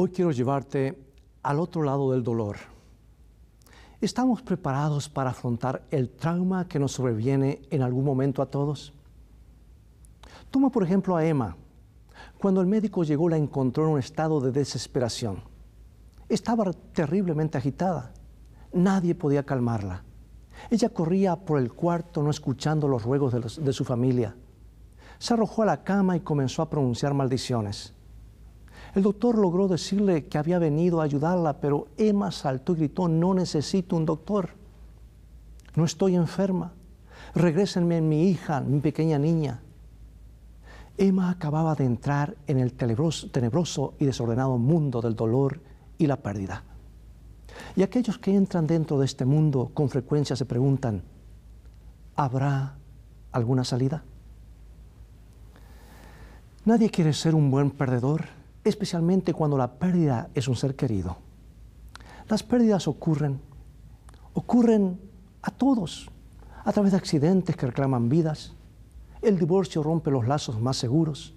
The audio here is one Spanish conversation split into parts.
Hoy quiero llevarte al otro lado del dolor. ¿Estamos preparados para afrontar el trauma que nos sobreviene en algún momento a todos? Toma por ejemplo a Emma. Cuando el médico llegó la encontró en un estado de desesperación. Estaba terriblemente agitada. Nadie podía calmarla. Ella corría por el cuarto no escuchando los ruegos de su familia. Se arrojó a la cama y comenzó a pronunciar maldiciones. El doctor logró decirle que había venido a ayudarla, pero Emma saltó y gritó: no necesito un doctor. No estoy enferma. Regrésenme mi hija, mi pequeña niña. Emma acababa de entrar en el tenebroso y desordenado mundo del dolor y la pérdida. Y aquellos que entran dentro de este mundo con frecuencia se preguntan: ¿habrá alguna salida? Nadie quiere ser un buen perdedor, especialmente cuando la pérdida es un ser querido. Las pérdidas ocurren a todos, a través de accidentes que reclaman vidas. El divorcio rompe los lazos más seguros.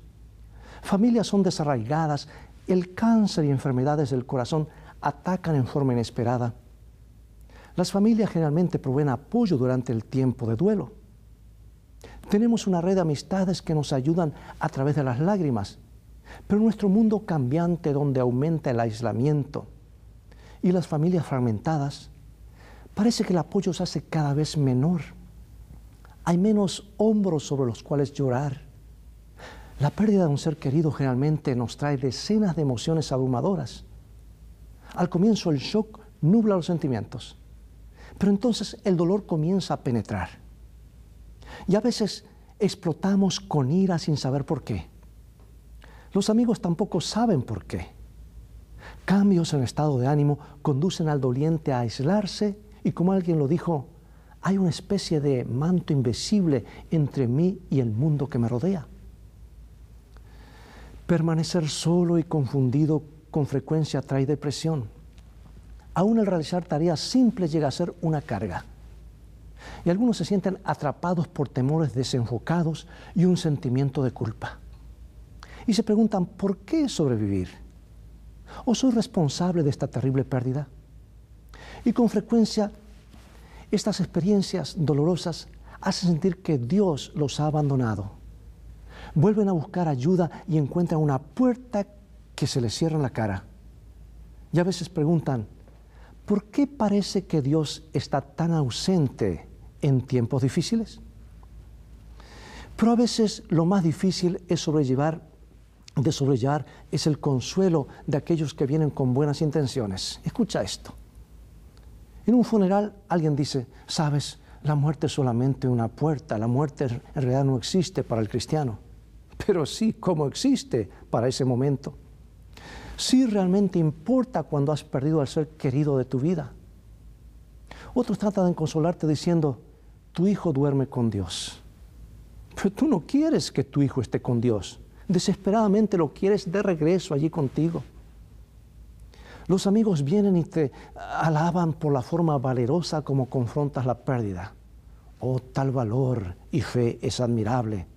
Familias son desarraigadas. El cáncer y enfermedades del corazón atacan en forma inesperada. Las familias generalmente proveen apoyo durante el tiempo de duelo. Tenemos una red de amistades que nos ayudan a través de las lágrimas, pero en nuestro mundo cambiante, donde aumenta el aislamiento y las familias fragmentadas, parece que el apoyo se hace cada vez menor. Hay menos hombros sobre los cuales llorar. La pérdida de un ser querido generalmente nos trae decenas de emociones abrumadoras. Al comienzo el shock nubla los sentimientos, pero entonces el dolor comienza a penetrar. Y a veces explotamos con ira sin saber por qué. Los amigos tampoco saben por qué. Cambios en el estado de ánimo conducen al doliente a aislarse y, como alguien lo dijo, hay una especie de manto invisible entre mí y el mundo que me rodea. Permanecer solo y confundido con frecuencia trae depresión. Aún el realizar tareas simples llega a ser una carga. Y algunos se sienten atrapados por temores desenfocados y un sentimiento de culpa. Y se preguntan: ¿por qué sobrevivir? ¿O soy responsable de esta terrible pérdida? Y con frecuencia estas experiencias dolorosas hacen sentir que Dios los ha abandonado. Vuelven a buscar ayuda y encuentran una puerta que se les cierra en la cara. Y a veces preguntan: ¿por qué parece que Dios está tan ausente en tiempos difíciles? Pero a veces lo más difícil de sobrellevar es el consuelo de aquellos que vienen con buenas intenciones. Escucha esto. En un funeral alguien dice: sabes, la muerte es solamente una puerta, la muerte en realidad no existe para el cristiano. Pero sí, ¿cómo existe para ese momento? Sí, realmente importa cuando has perdido al ser querido de tu vida. Otros tratan de consolarte diciendo: tu hijo duerme con Dios. Pero tú no quieres que tu hijo esté con Dios. Desesperadamente lo quieres de regreso allí contigo. Los amigos vienen y te alaban por la forma valerosa como confrontas la pérdida. Oh, tal valor y fe es admirable.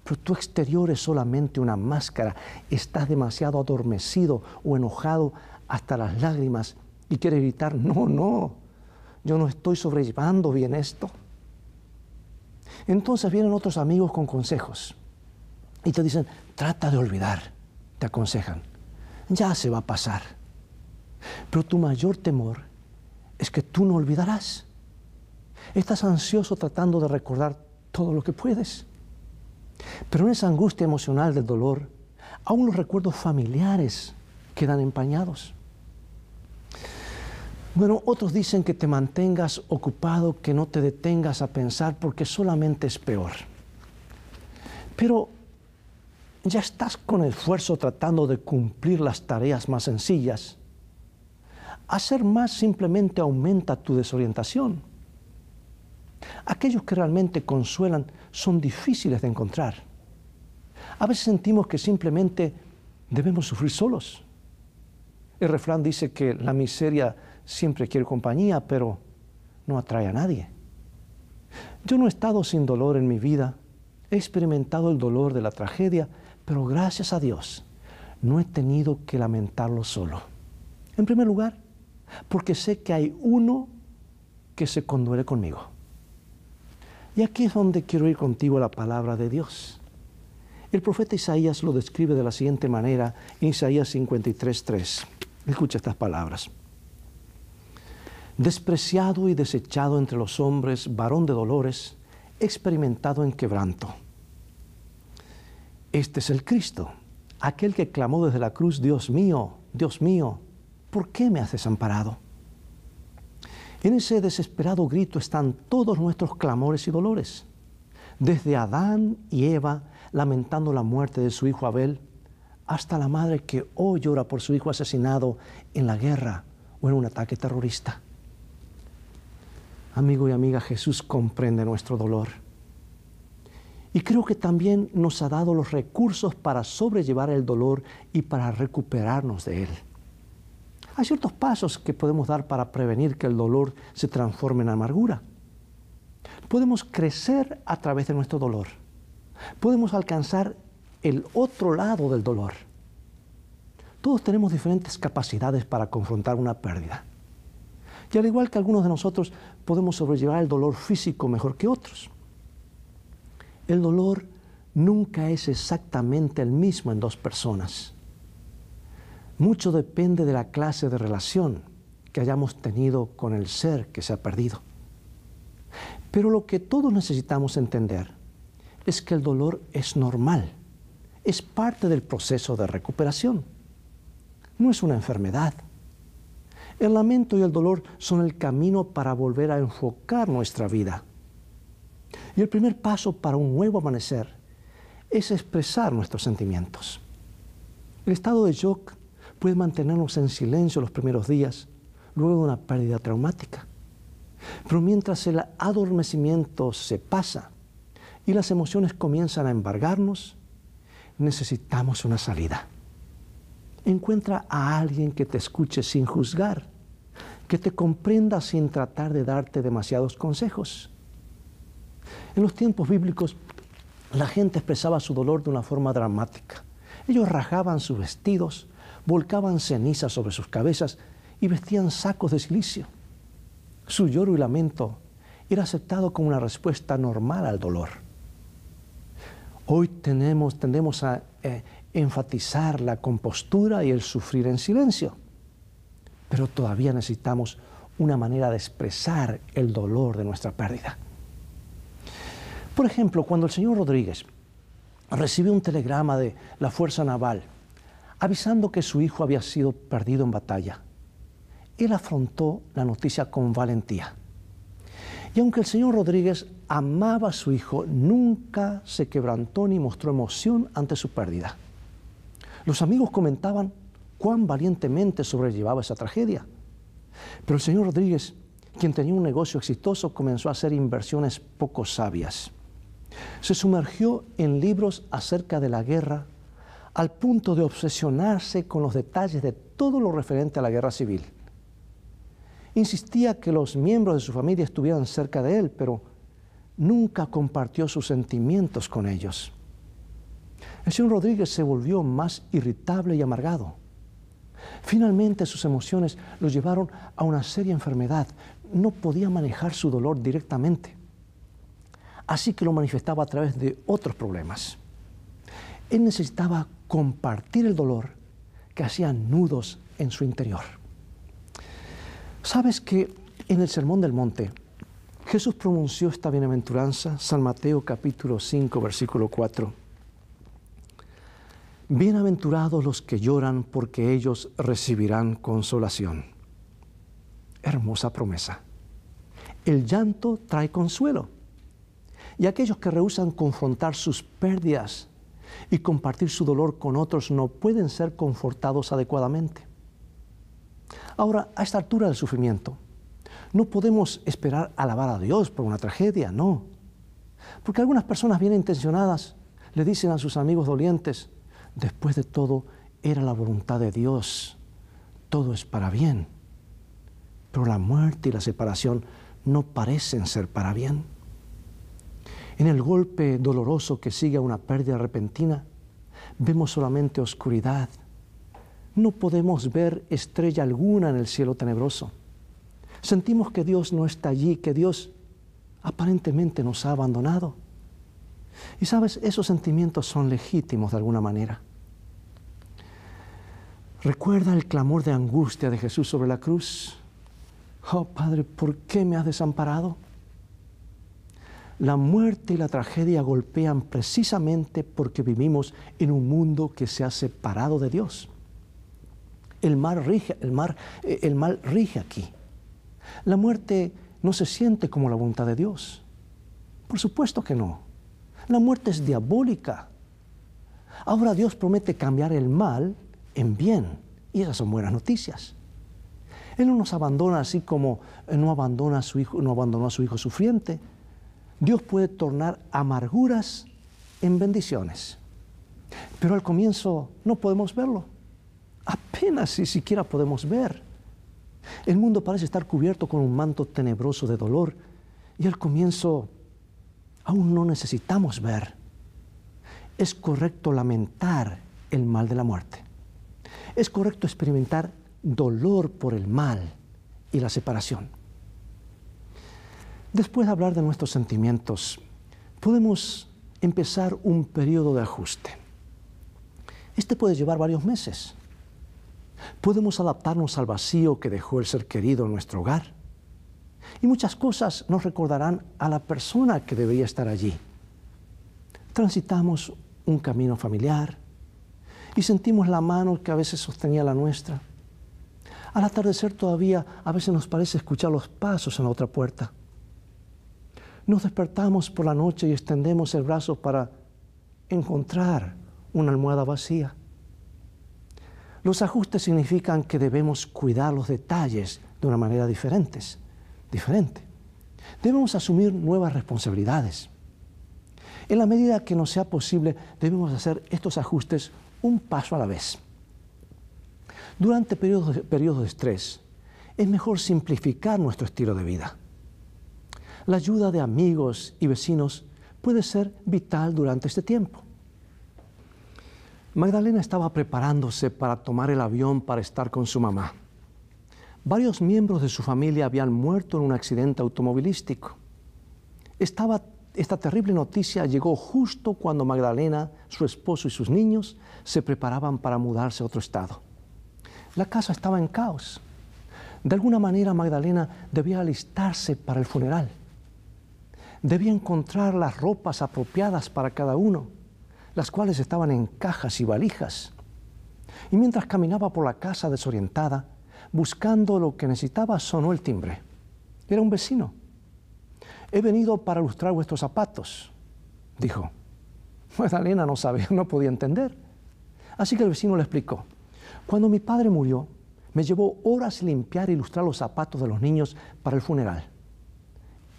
Pero tu exterior es solamente una máscara. Estás demasiado adormecido o enojado hasta las lágrimas y quieres gritar: no, yo no estoy sobrellevando bien esto. Entonces vienen otros amigos con consejos y te dicen: trata de olvidar, te aconsejan. Ya se va a pasar. Pero tu mayor temor es que tú no olvidarás. Estás ansioso tratando de recordar todo lo que puedes. Pero en esa angustia emocional del dolor, aún los recuerdos familiares quedan empañados. Bueno, otros dicen que te mantengas ocupado, que no te detengas a pensar, porque solamente es peor. Pero ya estás con esfuerzo tratando de cumplir las tareas más sencillas. Hacer más simplemente aumenta tu desorientación. Aquellos que realmente consuelan son difíciles de encontrar. A veces sentimos que simplemente debemos sufrir solos. El refrán dice que la miseria siempre quiere compañía, pero no atrae a nadie. Yo no he estado sin dolor en mi vida. He experimentado el dolor de la tragedia, pero gracias a Dios, no he tenido que lamentarlo solo. En primer lugar, porque sé que hay uno que se conduele conmigo. Y aquí es donde quiero ir contigo a la palabra de Dios. El profeta Isaías lo describe de la siguiente manera en Isaías 53:3. Escucha estas palabras. Despreciado y desechado entre los hombres, varón de dolores, experimentado en quebranto. Este es el Cristo, aquel que clamó desde la cruz, Dios mío, ¿por qué me has desamparado? En ese desesperado grito están todos nuestros clamores y dolores. Desde Adán y Eva lamentando la muerte de su hijo Abel, hasta la madre que hoy llora por su hijo asesinado en la guerra o en un ataque terrorista. Amigo y amiga, Jesús comprende nuestro dolor. Y creo que también nos ha dado los recursos para sobrellevar el dolor y para recuperarnos de él. Hay ciertos pasos que podemos dar para prevenir que el dolor se transforme en amargura. Podemos crecer a través de nuestro dolor. Podemos alcanzar el otro lado del dolor. Todos tenemos diferentes capacidades para confrontar una pérdida. Y al igual que algunos de nosotros, podemos sobrellevar el dolor físico mejor que otros. El dolor nunca es exactamente el mismo en dos personas. Mucho depende de la clase de relación que hayamos tenido con el ser que se ha perdido. Pero lo que todos necesitamos entender es que el dolor es normal, es parte del proceso de recuperación. No es una enfermedad. El lamento y el dolor son el camino para volver a enfocar nuestra vida. Y el primer paso para un nuevo amanecer es expresar nuestros sentimientos. El estado de shock puede mantenernos en silencio los primeros días, luego de una pérdida traumática. Pero mientras el adormecimiento se pasa y las emociones comienzan a embargarnos, necesitamos una salida. Encuentra a alguien que te escuche sin juzgar, que te comprenda sin tratar de darte demasiados consejos. En los tiempos bíblicos, la gente expresaba su dolor de una forma dramática. Ellos rajaban sus vestidos, volcaban cenizas sobre sus cabezas y vestían sacos de silicio. Su lloro y lamento era aceptado como una respuesta normal al dolor. Hoy tendemos a enfatizar la compostura y el sufrir en silencio, pero todavía necesitamos una manera de expresar el dolor de nuestra pérdida. Por ejemplo, cuando el señor Rodríguez recibió un telegrama de la Fuerza Naval avisando que su hijo había sido perdido en batalla, él afrontó la noticia con valentía. Y aunque el señor Rodríguez amaba a su hijo, nunca se quebrantó ni mostró emoción ante su pérdida. Los amigos comentaban cuán valientemente sobrellevaba esa tragedia. Pero el señor Rodríguez, quien tenía un negocio exitoso, comenzó a hacer inversiones poco sabias. Se sumergió en libros acerca de la guerra al punto de obsesionarse con los detalles de todo lo referente a la guerra civil. Insistía que los miembros de su familia estuvieran cerca de él, pero nunca compartió sus sentimientos con ellos. El señor Rodríguez se volvió más irritable y amargado. Finalmente sus emociones lo llevaron a una seria enfermedad. No podía manejar su dolor directamente, así que lo manifestaba a través de otros problemas. Él necesitaba compartir el dolor que hacía nudos en su interior. ¿Sabes que en el Sermón del Monte Jesús pronunció esta bienaventuranza? San Mateo capítulo 5, versículo 4. Bienaventurados los que lloran, porque ellos recibirán consolación. Hermosa promesa. El llanto trae consuelo. Y aquellos que rehúsan confrontar sus pérdidas y compartir su dolor con otros no pueden ser confortados adecuadamente. Ahora, a esta altura del sufrimiento, no podemos esperar alabar a Dios por una tragedia, no. Porque algunas personas bien intencionadas le dicen a sus amigos dolientes: después de todo, era la voluntad de Dios, todo es para bien. Pero la muerte y la separación no parecen ser para bien. En el golpe doloroso que sigue a una pérdida repentina, vemos solamente oscuridad, No podemos ver estrella alguna en el cielo tenebroso. Sentimos que Dios no está allí, que Dios aparentemente nos ha abandonado. Y sabes, esos sentimientos son legítimos de alguna manera. ¿Recuerda el clamor de angustia de Jesús sobre la cruz? Oh, Padre, ¿por qué me has desamparado? La muerte y la tragedia golpean precisamente porque vivimos en un mundo que se ha separado de Dios. El mal rige aquí. La muerte no se siente como la voluntad de Dios. Por supuesto que no. La muerte es diabólica. Ahora Dios promete cambiar el mal en bien, y esas son buenas noticias. Él no nos abandona así como no abandonó a su hijo sufriente. Dios puede tornar amarguras en bendiciones. Pero al comienzo no podemos verlo. Apenas si siquiera podemos ver. El mundo parece estar cubierto con un manto tenebroso de dolor y al comienzo aún no necesitamos ver. Es correcto lamentar el mal de la muerte. Es correcto experimentar dolor por el mal y la separación. Después de hablar de nuestros sentimientos, podemos empezar un periodo de ajuste. Este puede llevar varios meses. Podemos adaptarnos al vacío que dejó el ser querido en nuestro hogar. Y muchas cosas nos recordarán a la persona que debería estar allí. Transitamos un camino familiar y sentimos la mano que a veces sostenía la nuestra. Al atardecer todavía a veces nos parece escuchar los pasos en la otra puerta. Nos despertamos por la noche y extendemos el brazo para encontrar una almohada vacía. Los ajustes significan que debemos cuidar los detalles de una manera diferente. Debemos asumir nuevas responsabilidades. En la medida que nos sea posible, debemos hacer estos ajustes un paso a la vez. Durante periodos de estrés, es mejor simplificar nuestro estilo de vida. La ayuda de amigos y vecinos puede ser vital durante este tiempo. Magdalena estaba preparándose para tomar el avión para estar con su mamá. Varios miembros de su familia habían muerto en un accidente automovilístico. Esta terrible noticia llegó justo cuando Magdalena, su esposo y sus niños se preparaban para mudarse a otro estado. La casa estaba en caos. De alguna manera Magdalena debía alistarse para el funeral. Debía encontrar las ropas apropiadas para cada uno, las cuales estaban en cajas y valijas. Y mientras caminaba por la casa desorientada, buscando lo que necesitaba, sonó el timbre. Era un vecino. «He venido para lustrar vuestros zapatos», dijo. Magdalena no podía entender. Así que el vecino le explicó: «Cuando mi padre murió, me llevó horas limpiar y lustrar los zapatos de los niños para el funeral.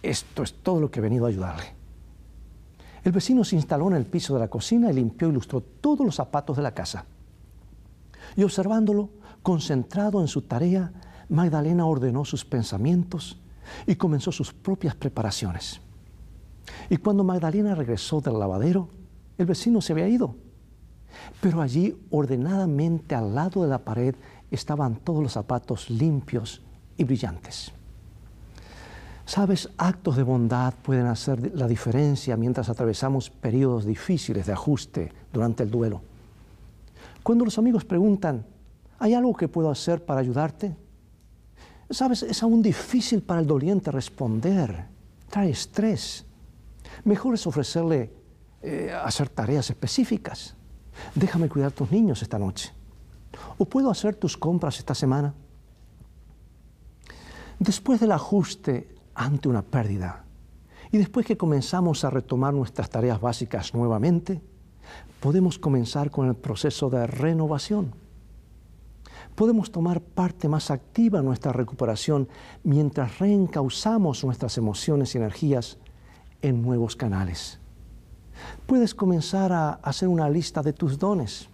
Esto es todo lo que he venido a ayudarle». El vecino se instaló en el piso de la cocina y limpió y lustró todos los zapatos de la casa. Y observándolo, concentrado en su tarea, Magdalena ordenó sus pensamientos y comenzó sus propias preparaciones. Y cuando Magdalena regresó del lavadero, el vecino se había ido. Pero allí, ordenadamente al lado de la pared, estaban todos los zapatos limpios y brillantes. Sabes, actos de bondad pueden hacer la diferencia mientras atravesamos periodos difíciles de ajuste durante el duelo. Cuando los amigos preguntan: ¿hay algo que puedo hacer para ayudarte? Sabes, es aún difícil para el doliente responder. Trae estrés. Mejor es ofrecerle hacer tareas específicas. Déjame cuidar a tus niños esta noche. ¿O puedo hacer tus compras esta semana? Después del ajuste ante una pérdida y después que comenzamos a retomar nuestras tareas básicas nuevamente, podemos comenzar con el proceso de renovación. Podemos tomar parte más activa en nuestra recuperación mientras reencauzamos nuestras emociones y energías en nuevos canales. Puedes comenzar a hacer una lista de tus dones.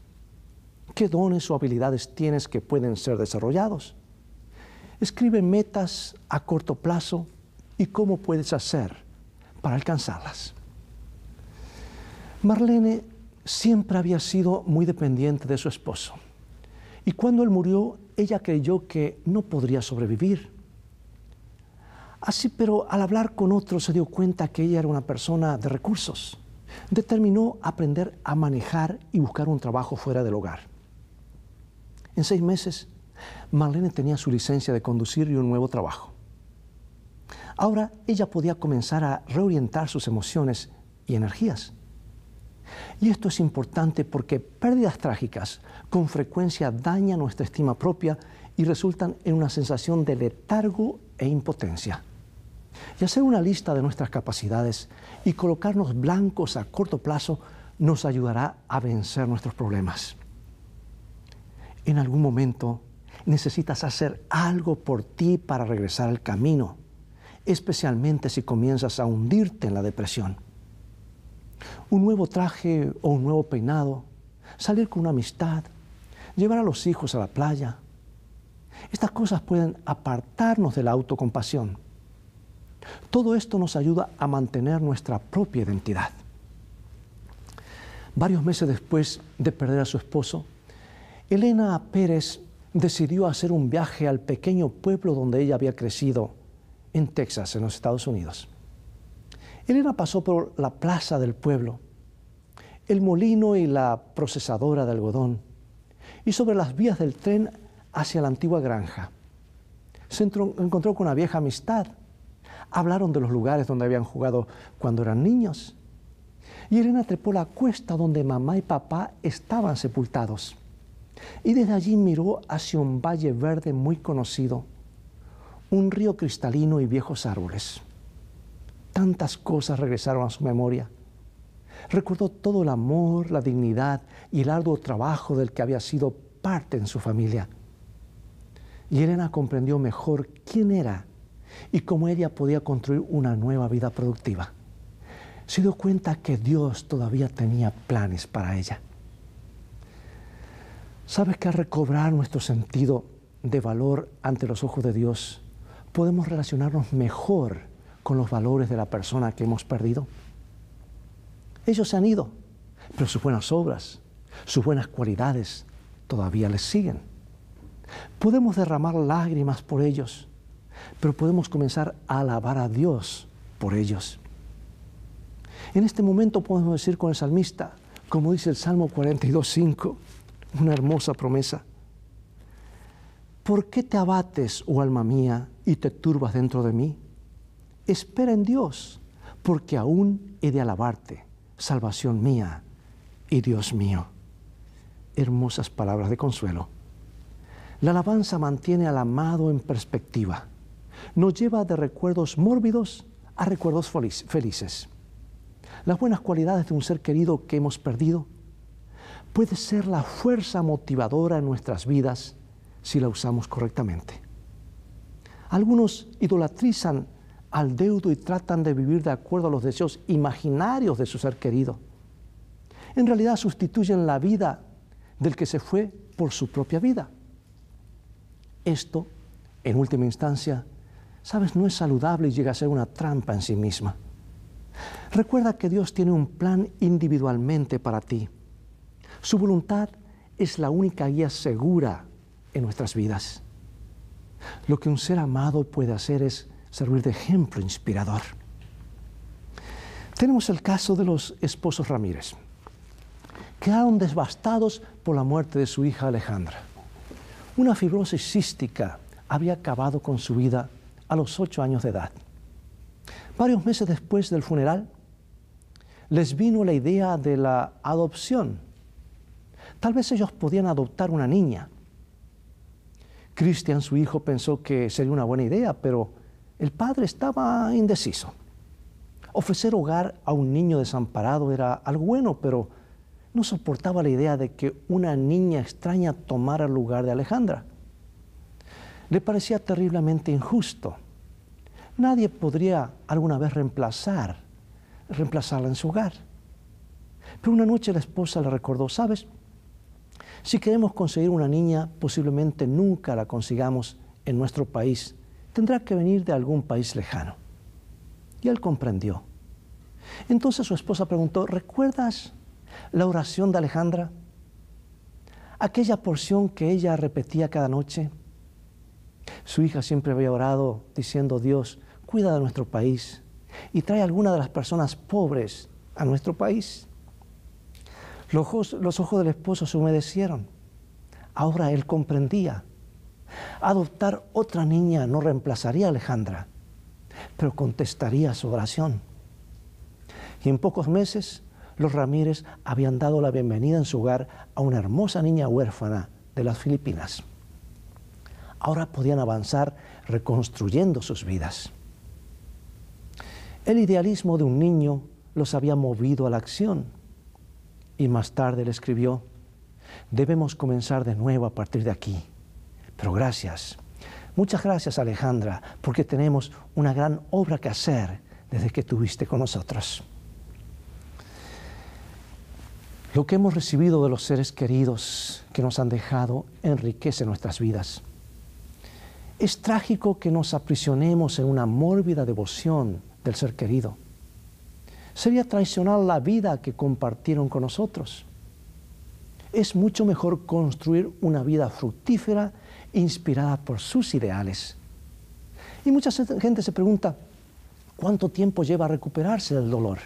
¿Qué dones o habilidades tienes que pueden ser desarrollados? Escribe metas a corto plazo y cómo puedes hacer para alcanzarlas. Marlene siempre había sido muy dependiente de su esposo Y cuando él murió, ella creyó que no podría sobrevivir. Así, pero al hablar con otros se dio cuenta que ella era una persona de recursos. Determinó aprender a manejar y buscar un trabajo fuera del hogar. En 6 meses, Marlene tenía su licencia de conducir y un nuevo trabajo. Ahora ella podía comenzar a reorientar sus emociones y energías. Y esto es importante porque pérdidas trágicas con frecuencia dañan nuestra estima propia y resultan en una sensación de letargo e impotencia. Y hacer una lista de nuestras capacidades y colocarnos blancos a corto plazo nos ayudará a vencer nuestros problemas. En algún momento necesitas hacer algo por ti para regresar al camino, especialmente si comienzas a hundirte en la depresión. Un nuevo traje o un nuevo peinado, salir con una amistad, llevar a los hijos a la playa. Estas cosas pueden apartarnos de la autocompasión. Todo esto nos ayuda a mantener nuestra propia identidad. Varios meses después de perder a su esposo, Elena Pérez decidió hacer un viaje al pequeño pueblo donde ella había crecido, en Texas, en los Estados Unidos. Elena pasó por la plaza del pueblo, el molino y la procesadora de algodón, y sobre las vías del tren hacia la antigua granja. Se encontró con una vieja amistad. Hablaron de los lugares donde habían jugado cuando eran niños. Y Elena trepó la cuesta donde mamá y papá estaban sepultados. Y desde allí miró hacia un valle verde muy conocido, un río cristalino y viejos árboles. Tantas cosas regresaron a su memoria. Recordó todo el amor, la dignidad y el arduo trabajo del que había sido parte en su familia. Y Elena comprendió mejor quién era y cómo ella podía construir una nueva vida productiva. Se dio cuenta que Dios todavía tenía planes para ella. ¿Sabes que al recobrar nuestro sentido de valor ante los ojos de Dios, podemos relacionarnos mejor con los valores de la persona que hemos perdido? Ellos se han ido, pero sus buenas obras, sus buenas cualidades todavía les siguen. Podemos derramar lágrimas por ellos, pero podemos comenzar a alabar a Dios por ellos. En este momento podemos decir con el salmista, como dice el Salmo 42:5, una hermosa promesa. ¿Por qué te abates, oh alma mía, y te turbas dentro de mí? Espera en Dios, porque aún he de alabarte, salvación mía y Dios mío. Hermosas palabras de consuelo. La alabanza mantiene al amado en perspectiva. Nos lleva de recuerdos mórbidos a recuerdos felices. Las buenas cualidades de un ser querido que hemos perdido puede ser la fuerza motivadora en nuestras vidas si la usamos correctamente. Algunos idolatrizan al deudo y tratan de vivir de acuerdo a los deseos imaginarios de su ser querido. En realidad sustituyen la vida del que se fue por su propia vida. Esto, en última instancia, sabes, no es saludable y llega a ser una trampa en sí misma. Recuerda que Dios tiene un plan individualmente para ti. Su voluntad es la única guía segura en nuestras vidas. Lo que un ser amado puede hacer es servir de ejemplo inspirador. Tenemos el caso de los esposos Ramírez. Quedaron devastados por la muerte de su hija Alejandra. Una fibrosis cística había acabado con su vida a los 8 años de edad. Varios meses después del funeral, les vino la idea de la adopción. Tal vez ellos podían adoptar una niña. Cristian, su hijo, pensó que sería una buena idea, pero el padre estaba indeciso. Ofrecer hogar a un niño desamparado era algo bueno, pero no soportaba la idea de que una niña extraña tomara el lugar de Alejandra. Le parecía terriblemente injusto. Nadie podría alguna vez reemplazarla en su hogar. Pero una noche la esposa le recordó, ¿sabes? Si queremos conseguir una niña, posiblemente nunca la consigamos en nuestro país. Tendrá que venir de algún país lejano. Y él comprendió. Entonces su esposa preguntó, ¿recuerdas la oración de Alejandra? aquella porción que ella repetía cada noche. Su hija siempre había orado diciendo: Dios, cuida de nuestro país y trae a alguna de las personas pobres a nuestro país. Los ojos del esposo se humedecieron. Ahora él comprendía. Adoptar otra niña no reemplazaría a Alejandra, pero contestaría su oración. Y en pocos meses, los Ramírez habían dado la bienvenida en su hogar a una hermosa niña huérfana de las Filipinas. Ahora podían avanzar reconstruyendo sus vidas. El idealismo de un niño los había movido a la acción. Y más tarde le escribió: debemos comenzar de nuevo a partir de aquí. Pero gracias, muchas gracias, Alejandra, porque tenemos una gran obra que hacer desde que estuviste con nosotros. Lo que hemos recibido de los seres queridos que nos han dejado enriquece nuestras vidas. Es trágico que nos aprisionemos en una mórbida devoción del ser querido. Sería traicionar la vida que compartieron con nosotros. Es mucho mejor construir una vida fructífera, inspirada por sus ideales. Y mucha gente se pregunta: ¿cuánto tiempo lleva a recuperarse del dolor?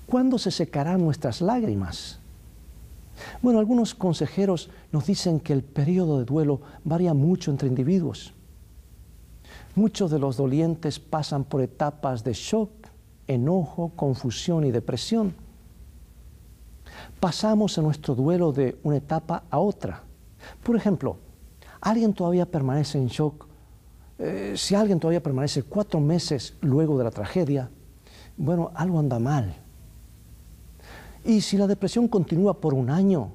¿Cuándo se secarán nuestras lágrimas? Bueno, algunos consejeros nos dicen que el periodo de duelo varía mucho entre individuos. Muchos de los dolientes pasan por etapas de shock, enojo, confusión y depresión. Pasamos en nuestro duelo de una etapa a otra. Por ejemplo, alguien todavía permanece en shock. Si alguien todavía permanece 4 meses luego de la tragedia, bueno, algo anda mal. Y si la depresión continúa por 1 año,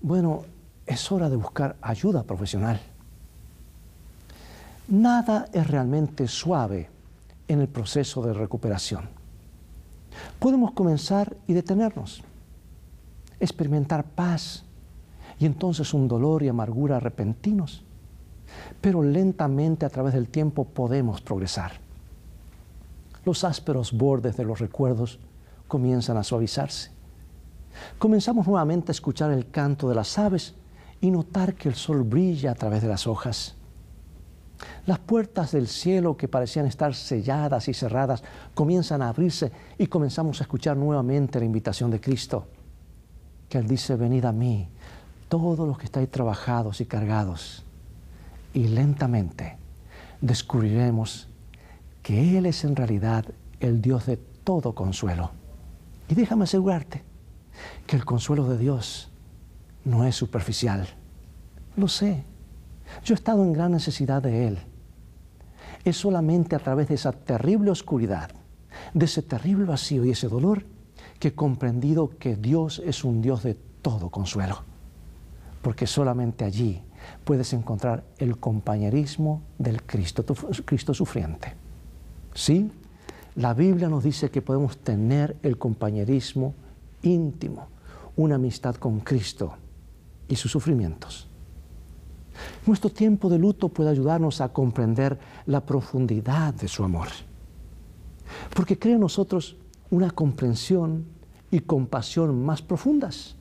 bueno, es hora de buscar ayuda profesional. Nada es realmente suave en el proceso de recuperación. Podemos comenzar y detenernos, experimentar paz y entonces un dolor y amargura repentinos, pero lentamente a través del tiempo podemos progresar. Los ásperos bordes de los recuerdos comienzan a suavizarse. Comenzamos nuevamente a escuchar el canto de las aves y notar que el sol brilla a través de las hojas. Las puertas del cielo que parecían estar selladas y cerradas comienzan a abrirse y comenzamos a escuchar nuevamente la invitación de Cristo, que Él dice: venid a mí, todos los que estáis trabajados y cargados, y lentamente descubriremos que Él es en realidad el Dios de todo consuelo. Y déjame asegurarte que el consuelo de Dios no es superficial. Lo sé. Yo he estado en gran necesidad de Él. Es solamente a través de esa terrible oscuridad, de ese terrible vacío y ese dolor, que he comprendido que Dios es un Dios de todo consuelo. Porque solamente allí puedes encontrar el compañerismo del Cristo sufriente. Sí, la Biblia nos dice que podemos tener el compañerismo íntimo, una amistad con Cristo y sus sufrimientos. Nuestro tiempo de luto puede ayudarnos a comprender la profundidad de su amor, porque crea en nosotros una comprensión y compasión más profundas.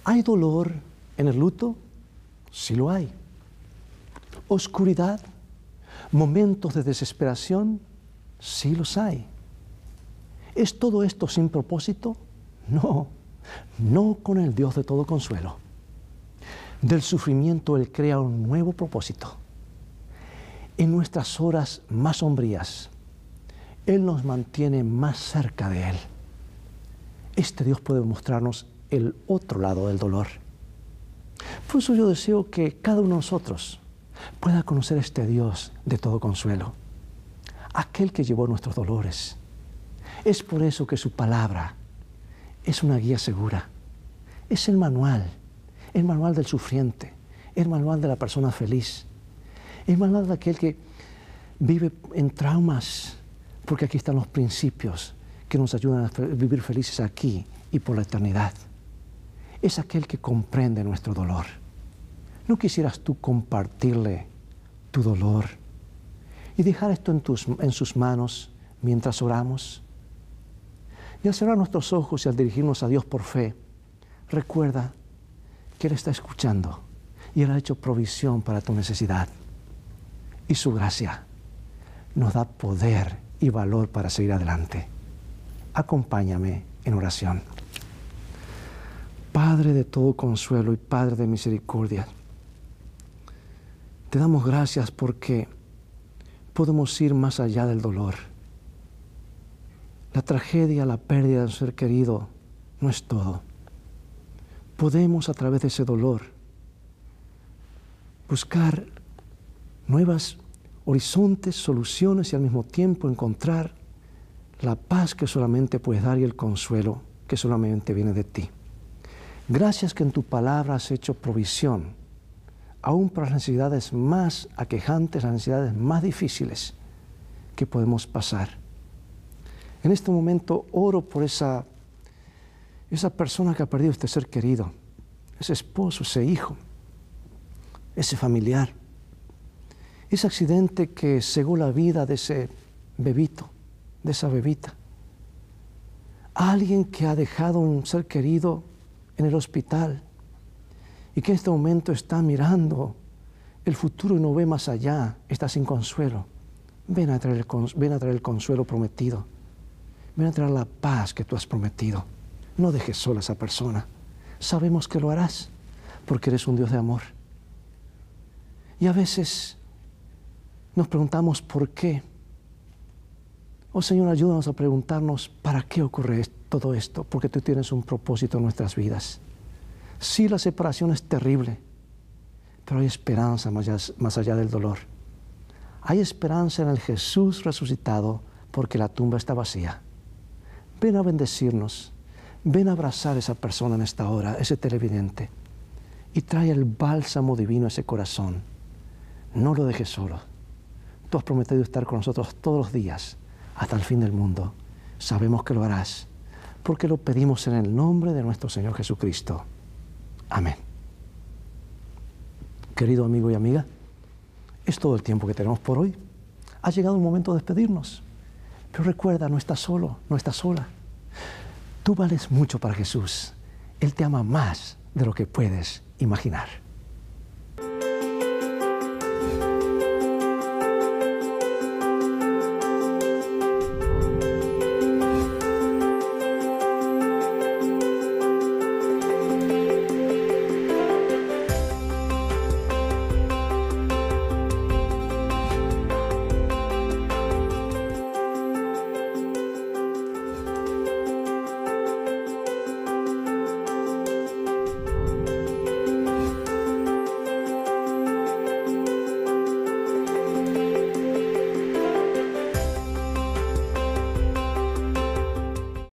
¿Hay dolor en el luto? Sí lo hay. ¿Oscuridad? ¿Momentos de desesperación? Sí los hay. ¿Es todo esto sin propósito? No, no con el Dios de todo consuelo. Del sufrimiento Él crea un nuevo propósito. En nuestras horas más sombrías, Él nos mantiene más cerca de Él. Este Dios puede mostrarnos el otro lado del dolor. Por eso yo deseo que cada uno de nosotros pueda conocer a este Dios de todo consuelo, aquel que llevó nuestros dolores. Es por eso que su palabra es una guía segura. Es el manual del sufriente, el manual de la persona feliz, el manual de aquel que vive en traumas, porque aquí están los principios que nos ayudan a vivir felices aquí y por la eternidad. Es aquel que comprende nuestro dolor. ¿No quisieras tú compartirle tu dolor y dejar esto en sus manos mientras oramos? Y al cerrar nuestros ojos y al dirigirnos a Dios por fe, recuerda que Él está escuchando y Él ha hecho provisión para tu necesidad. Y su gracia nos da poder y valor para seguir adelante. Acompáñame en oración. Padre de todo consuelo y Padre de misericordia, te damos gracias porque podemos ir más allá del dolor. La tragedia, la pérdida de un ser querido no es todo. Podemos a través de ese dolor buscar nuevos horizontes, soluciones y al mismo tiempo encontrar la paz que solamente puedes dar y el consuelo que solamente viene de ti. Gracias que en tu palabra has hecho provisión, aún para las necesidades más aquejantes, las necesidades más difíciles que podemos pasar. En este momento oro por esa persona que ha perdido este ser querido, ese esposo, ese hijo, ese familiar, ese accidente que cegó la vida de ese bebito, de esa bebita. Alguien que ha dejado un ser querido en el hospital y que en este momento está mirando el futuro y no ve más allá, está sin consuelo. Ven a traer el consuelo prometido. Ven a traer la paz que tú has prometido. No dejes sola a esa persona. Sabemos que lo harás porque eres un Dios de amor. Y a veces nos preguntamos por qué. Oh Señor, ayúdanos a preguntarnos para qué ocurre todo esto, porque tú tienes un propósito en nuestras vidas. Sí, la separación es terrible, pero hay esperanza más allá del dolor. Hay esperanza en el Jesús resucitado porque la tumba está vacía. Ven a bendecirnos, ven a abrazar a esa persona en esta hora, ese televidente, y trae el bálsamo divino a ese corazón. No lo dejes solo. Tú has prometido estar con nosotros todos los días hasta el fin del mundo. Sabemos que lo harás, porque lo pedimos en el nombre de nuestro Señor Jesucristo. Amén. Querido amigo y amiga, es todo el tiempo que tenemos por hoy. Ha llegado el momento de despedirnos. Pero recuerda, no estás solo, no estás sola. Tú vales mucho para Jesús. Él te ama más de lo que puedes imaginar.